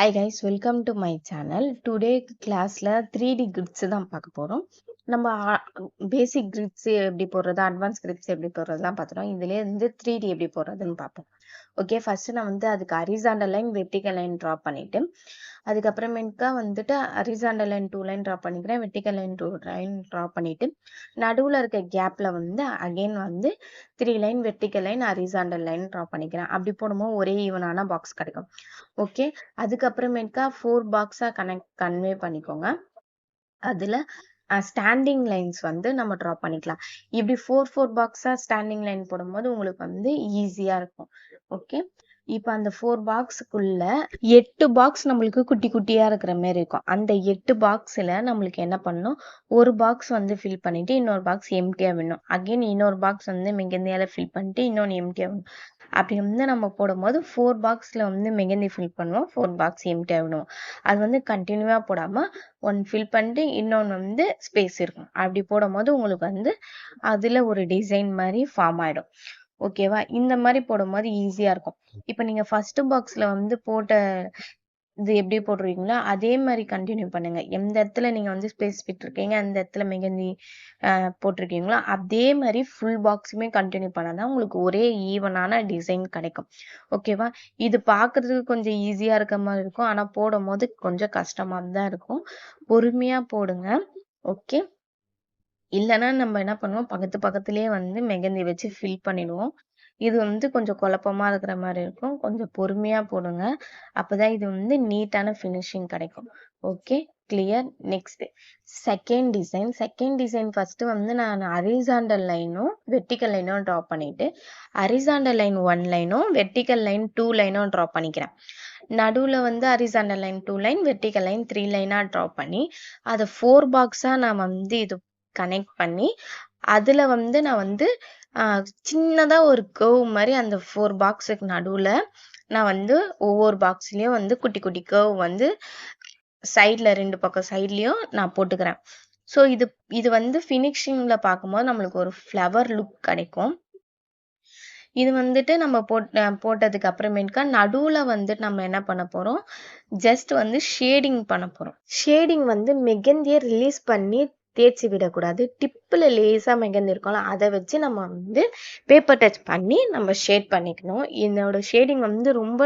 Hi guys, welcome to my channel. Today classல 3D grids தான் பார்க்க போறோம். நம்ம பேசிக் grids எப்படி போடுறது, அட்வான்ஸ் grids எப்படி போடுறதுலாம் பார்த்துட்டோம். இதுலயே இருந்து 3D எப்படி போடுறதுன்னு பார்ப்போம். ஓகே, ஃபர்ஸ்ட் நான் வந்து அதுக்கு horizontal line, vertical line draw பண்ணிட்டு, அதுக்கப்புறமேட்டுக்கா வந்துட்டு ஹரிசாண்டல் லைன் 2 லைன் டிரா பண்ணிக்கிறேன், வெர்டிகல் லைன் 2 லைன் டிரா பண்ணிட்டு, நடுவுல இருக்க கேப்ல வந்து அகைன் வந்து 3 line vertical line, horizontal line draw பண்ணிக்கிறேன். அப்படி போடும்போது ஒரே ஈவனான பாக்ஸ் கிடைக்கும். ஓகே, அதுக்கப்புறமேட்டுக்கா 4 பாக்ஸா கன்வே பண்ணிக்கோங்க. அதுல ஸ்டாண்டிங் லைன்ஸ் வந்து நம்ம ட்ரா பண்ணிக்கலாம். இப்படி 4 பாக்ஸா ஸ்டாண்டிங் லைன் போடும்போது உங்களுக்கு வந்து ஈஸியா இருக்கும். ஓகே, இப்ப அந்த 4 பாக்ஸுக்குள்ள 8 பாக்ஸ் நம்மளுக்கு குட்டி குட்டியா இருக்கிற மாதிரி இருக்கும். அந்த 8 பாக்ஸ்ல நம்மளுக்கு என்ன பண்ணணும், ஒரு பாக்ஸ் வந்து ஃபில் பண்ணிட்டு இன்னொரு பாக்ஸ் எம்டியா வேணும். அகைன் இன்னொரு பாக்ஸ் வந்து மெகந்தியால ஃபில் பண்ணிட்டு இன்னொன்னு எம்டியா வேணும். அப்படி வந்து நம்ம போடும்போது 4 பாக்ஸ்ல வந்து மெகந்தி ஃபில் பண்ணுவோம், 4 பாக்ஸ் எம்டியா வேணும். அது வந்து கண்டினியூவா போடாம ஒன் ஃபில் பண்ணிட்டு இன்னொன்று வந்து ஸ்பேஸ் இருக்கும். அப்படி போடும்போது உங்களுக்கு வந்து அதுல ஒரு டிசைன் மாதிரி ஃபார்ம் ஆயிடும். ஓகேவா, இந்த மாதிரி போடும்போது ஈஸியா இருக்கும். இப்ப நீங்க ஃபர்ஸ்ட் பாக்ஸ்ல வந்து போட்ட இது எப்படி போடுறீங்களோ அதே மாதிரி கண்டினியூ பண்ணுங்க. எந்த இடத்துல நீங்க வந்து ஸ்பேஸ் விட்டுருக்கீங்க, அந்த இடத்துல மெகந்தி போட்டிருக்கீங்களோ அதே மாதிரி ஃபுல் பாக்ஸுமே கண்டினியூ பண்ணாதான் உங்களுக்கு ஒரே ஈவனான டிசைன் கிடைக்கும். ஓகேவா, இது பார்க்கிறதுக்கு கொஞ்சம் ஈஸியா இருக்க மாதிரி இருக்கும், ஆனா போடும் போது கொஞ்சம் கஷ்டமா தான் இருக்கும். பொறுமையா போடுங்க. ஓகே, இல்லைன்னா நம்ம என்ன பண்ணுவோம், பக்கத்துலயே வந்து மெகந்தி வச்சு ஃபில் பண்ணிடுவோம். இது வந்து கொஞ்சம் குழப்பமா இருக்கிற மாதிரி இருக்கும். கொஞ்சம் பொறுமையா போடுங்க, அப்பதான் இது வந்து நீட்டான ஃபினிஷிங் கிடைக்கும். Okay, clear. Next second design first வந்து நான் ஹரிசாண்டல் லைனும் வெர்டிகல் லைனும் ட்ரா பண்ணிட்டு, ஹரிசாண்டல் லைன் 1 லைனும் வெர்டிகல் லைன் 2 லைனும் ட்ரா பண்ணிக்கிறேன். நடுவுல வந்து horizontal line 2 line, vertical line 3 லைனா ட்ரா பண்ணி, அதை 4 பாக்ஸா நான் வந்து இது கனெக்ட் பண்ணி, அதுல வந்து நான் வந்து சின்னதா ஒரு கர்வ் மாதிரி அந்த 4 பாக்ஸுக்கு நடுவுல நான் வந்து ஒவ்வொரு பாக்ஸ்லயும் வந்து குட்டி குட்டி கர்வ் வந்து சைட்ல 2 பக்கம் சைட்லயும் நான் போட்டுக்கிறேன். ஸோ இது வந்து ஃபினிஷிங்ல பார்க்கும்போது நம்மளுக்கு ஒரு ஃப்ளவர் லுக் கிடைக்கும். இது வந்துட்டு நம்ம போட்டதுக்கு அப்புறமேட்டுக்கா நடுவுல வந்துட்டு நம்ம என்ன பண்ண போறோம், ஜஸ்ட் வந்து ஷேடிங் பண்ண போறோம். ஷேடிங் வந்து மெகந்தியை ரிலீஸ் பண்ணி தேய்ச்சி விடக்கூடாது. டிப்பில் லேசா மெகந்தி இருக்கும்ல, அதை வச்சு நம்ம வந்து பேப்பர் டச் பண்ணி நம்ம ஷேட் பண்ணிக்கணும். இதோட ஷேடிங் வந்து ரொம்ப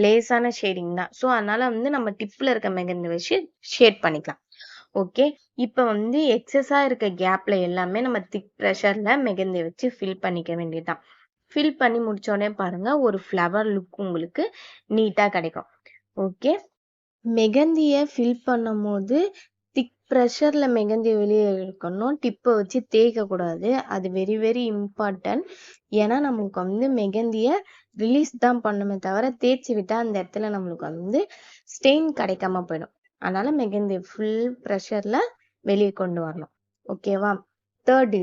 லேசான ஷேடிங் தான். ஸோ அதனால வந்து நம்ம டிப்பில் இருக்க மெகந்தி வச்சு ஷேட் பண்ணிக்கலாம். ஓகே, இப்போ வந்து எக்ஸஸா இருக்க கேப்ல எல்லாமே நம்ம திக் ப்ரெஷர்ல மெகந்தி வச்சு ஃபில் பண்ணிக்க வேண்டியதுதான். ஃபில் பண்ணி முடிச்சோடனே பாருங்க, ஒரு ஃப்ளவர் லுக் உங்களுக்கு நீட்டா கிடைக்கும். ஓகே, மெகந்தியை ஃபில் பண்ணும் போது திக் ப்ரெஷர்ல மெகந்தி வெளியே எடுக்கணும், டிப்பை வச்சு தேய்க்க கூடாது. அது வெரி வெரி இம்பார்ட்டன்ட். ஏன்னா நமக்கு வந்து மெகந்தியை ரிலீஸ் தான் பண்ணுமே தவிர தேய்ச்சி விட்டா அந்த இடத்துல நம்மளுக்கு வந்து ஸ்டெயின் கிடைக்காம போயிடும். அதனால மெகந்தி ஃபுல் ப்ரெஷர்ல வெளியே கொண்டு வரணும். ஓகேவா, தேர்ட்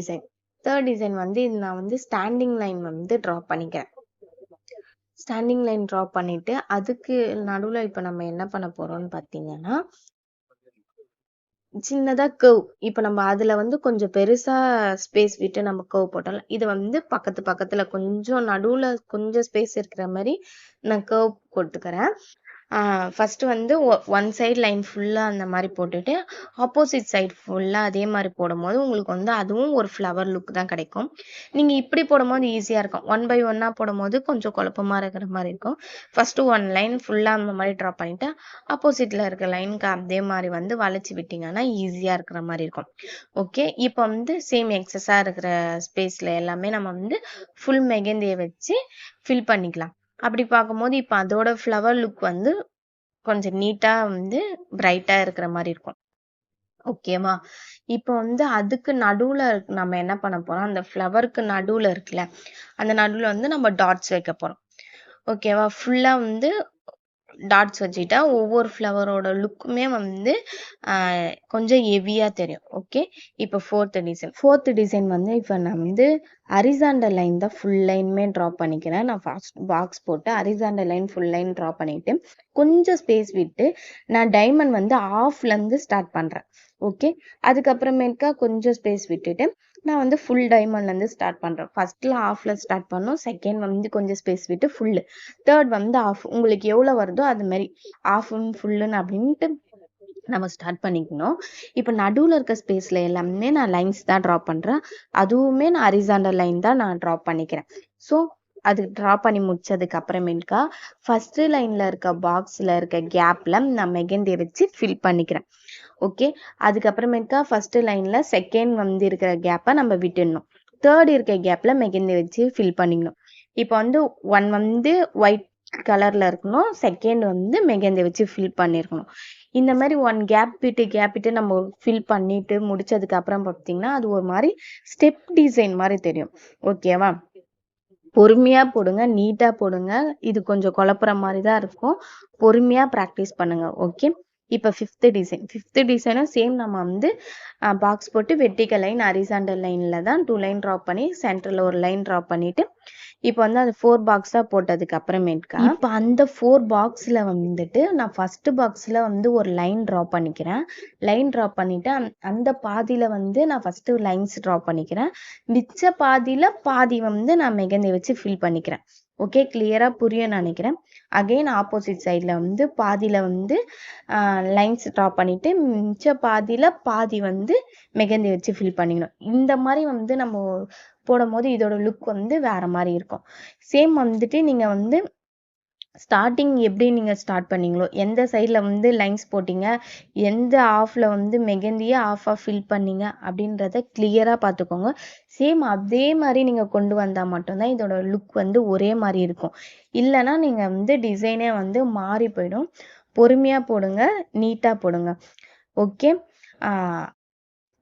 டிசைன் வந்து இது நான் வந்து ஸ்டாண்டிங் லைன் வந்து ட்ரா பண்ணிக்கிறேன். ஸ்டாண்டிங் லைன் ட்ரா பண்ணிட்டு அதுக்கு நடுவுல இப்ப நம்ம என்ன பண்ண போறோம்னு பாத்தீங்கன்னா, சின்னதா கர்வ். இப்ப நம்ம அதுல வந்து கொஞ்சம் பெருசா ஸ்பேஸ் விட்டு நம்ம கர்வ் போட்டோம்ல, இது வந்து பக்கத்துல கொஞ்சம் நடுவுல கொஞ்சம் ஸ்பேஸ் இருக்கிற மாதிரி நான் கர்வ் போட்டுக்கிறேன். ஃபர்ஸ்ட் வந்து ஒன் சைடு லைன் ஃபுல்லா அந்த மாதிரி போட்டுட்டு, ஆப்போசிட் சைடு ஃபுல்லா அதே மாதிரி போடும்போது உங்களுக்கு வந்து அதுவும் ஒரு ஃப்ளவர் லுக் தான் கிடைக்கும். நீங்க இப்படி போடும்போது ஈஸியா இருக்கும். 1 by 1 போடும்போது கொஞ்சம் குழப்பமா இருக்கிற மாதிரி இருக்கும். ஃபர்ஸ்ட் 1 லைன் ஃபுல்லா அந்த மாதிரி ட்ரா பண்ணிட்டு, ஆப்போசிட்ல இருக்க லைனுக்கு அதே மாதிரி வந்து வளைச்சு விட்டீங்கன்னா ஈஸியா இருக்கிற மாதிரி இருக்கும். ஓகே, இப்போ வந்து சேம் எக்ஸஸா இருக்கிற ஸ்பேஸ்ல எல்லாமே நம்ம வந்து ஃபுல் மெகந்தியை வச்சு ஃபில் பண்ணிக்கலாம். அப்படி பார்க்கும்போது இப்ப அதோட ஃப்ளவர் லுக் வந்து கொஞ்சம் நீட்டா வந்து பிரைட்டா இருக்கிற மாதிரி இருக்கும். ஓகேவா, இப்போ வந்து அதுக்கு நடுவுல நம்ம என்ன பண்ண போறோம், அந்த ஃப்ளவருக்கு நடுவுல இருக்குல்ல, அந்த நடுவுல வந்து நம்ம டாட்ஸ் வைக்க போறோம். ஓகேவா, ஃபுல்லா வந்து டாட்ஸ் வச்சுட்டா ஒவ்வொரு ஃப்ளவரோட லுக்குமே வந்து கொஞ்சம் ஹெவியா தெரியும். ஓகே, இப்போ ஃபோர்த் டிசைன் வந்து இப்போ நான் வந்து ஹரிசாண்டல் லைன் தான் ஃபுல் லைனுமே ட்ரா பண்ணிக்கிறேன். நான் ஃபர்ஸ்ட் பாக்ஸ் போட்டு horizontal line full line draw பண்ணிட்டு கொஞ்சம் ஸ்பேஸ் விட்டு நான் டைமண்ட் வந்து ஆஃப்லேருந்து ஸ்டார்ட் பண்ணுறேன். ஓகே, அதுக்கப்புறமேட்டுக்கா கொஞ்சம் ஸ்பேஸ் விட்டுட்டு நான் வந்து ஃபுல் டைமண்ட்லேருந்து ஸ்டார்ட் பண்ணுறேன். ஃபர்ஸ்ட்டில் ஆஃபில் ஸ்டார்ட் பண்ணோம், செகண்ட் வந்து கொஞ்சம் ஸ்பேஸ் விட்டு ஃபுல்லு, தேர்ட் வந்து ஆஃப். உங்களுக்கு எவ்வளோ வருதோ அது மாதிரி ஆஃப்னு ஃபுல்லுன்னு அப்படின்ட்டு நம்ம ஸ்டார்ட் பண்ணிக்கணும். இப்போ நடுவில் இருக்க ஸ்பேஸில் எல்லாமே நான் லைன்ஸ் தான் ட்ரா பண்ணுறேன். அதுவுமே நான் ஹரிசாண்டல் லைன் தான் நான் ட்ரா பண்ணிக்கிறேன். ஸோ அது ட்ரா பண்ணி முடிச்சதுக்கு அப்புறமேட்டுக்கா ஃபர்ஸ்ட் லைனில் இருக்க பாக்ஸில் இருக்க கேப்பில் நான் மெகந்தி வச்சு ஃபில் பண்ணிக்கிறேன். ஓகே, அதுக்கப்புறமேட்டுக்கா ஃபர்ஸ்ட் லைனில் செகண்ட் வந்து இருக்கிற கேப்பை நம்ம விட்டுடணும். தேர்ட் இருக்க கேப்பில் மெகந்தி வச்சு ஃபில் பண்ணிக்கணும். இப்போ வந்து ஒன் வந்து ஒயிட் கலரில் இருக்கணும், செகண்ட் வந்து மெகந்தி வச்சு ஃபில் பண்ணியிருக்கணும். இந்த மாதிரி ஒன் கேப் விட்டு நம்ம ஃபில் பண்ணிட்டு முடிச்சதுக்கு அப்புறம் பார்த்தீங்கன்னா அது ஒரு மாதிரி ஸ்டெப் டிசைன் மாதிரி தெரியும். ஓகேவா, பொறுமையா போடுங்க, நீட்டா போடுங்க. இது கொஞ்சம் குழப்புற மாதிரி தான் இருக்கும், பொறுமையா ப்ராக்டிஸ் பண்ணுங்க. ஓகே, இப்போ ஃபிஃப்த் டிசைனும் சேம். நம்ம வந்து பாக்ஸ் போட்டு வெர்டிகல் லைன் ஹரிசாண்டல் லைனில் தான் 2 லைன் ட்ரா பண்ணி சென்டரில் ஒரு லைன் ட்ரா பண்ணிட்டு இப்போ வந்து அது 4 பாக்ஸாக போட்டதுக்கு அப்புறமேட்டுக்கா இப்போ அந்த 4 பாக்ஸில் வந்துட்டு நான் ஃபர்ஸ்ட் பாக்ஸில் வந்து ஒரு லைன் ட்ரா பண்ணிக்கிறேன். லைன் ட்ரா பண்ணிவிட்டு அந்த பாதியில் வந்து நான் ஃபஸ்ட்டு லைன்ஸ் ட்ரா பண்ணிக்கிறேன். மிச்ச பாதியில் பாதி வந்து நான் மெகந்தி வச்சு ஃபில் பண்ணிக்கிறேன். ஓகே, கிளியராக புரியும் நினைக்கிறேன். அகெயின் ஆப்போசிட் சைடில் வந்து பாதியில் வந்து லைன்ஸ் ட்ரா பண்ணிவிட்டு மிச்ச பாதியில் பாதி வந்து மெகந்தி வச்சு ஃபில் பண்ணிக்கணும். இந்த மாதிரி வந்து நம்ம போடும்போது இதோட லுக் வந்து வேற மாதிரி இருக்கும். சேம் வந்துட்டு நீங்கள் வந்து ஸ்டார்டிங் எப்படி நீங்கள் ஸ்டார்ட் பண்ணீங்களோ, எந்த சைடில் வந்து லைன்ஸ் போட்டிங்க, எந்த ஆஃபில் வந்து மெகந்தியை ஆஃபாக ஃபில் பண்ணீங்க அப்படின்றத கிளியராக பார்த்துக்கோங்க. சேம் அதே மாதிரி நீங்கள் கொண்டு வந்தால் மட்டும்தான் இதோட லுக் வந்து ஒரே மாதிரி இருக்கும். இல்லைன்னா நீங்கள் வந்து டிசைனே வந்து மாறி போயிடும். பொறுமையாக போடுங்க, நீட்டாக போடுங்க. ஓகே,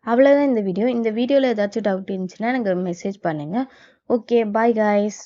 அவ்வளோதான் இந்த வீடியோ. இந்த வீடியோவில் ஏதாச்சும் டவுட் இருந்துச்சுன்னா எனக்கு மெசேஜ் பண்ணுங்கள். Okay, bye guys.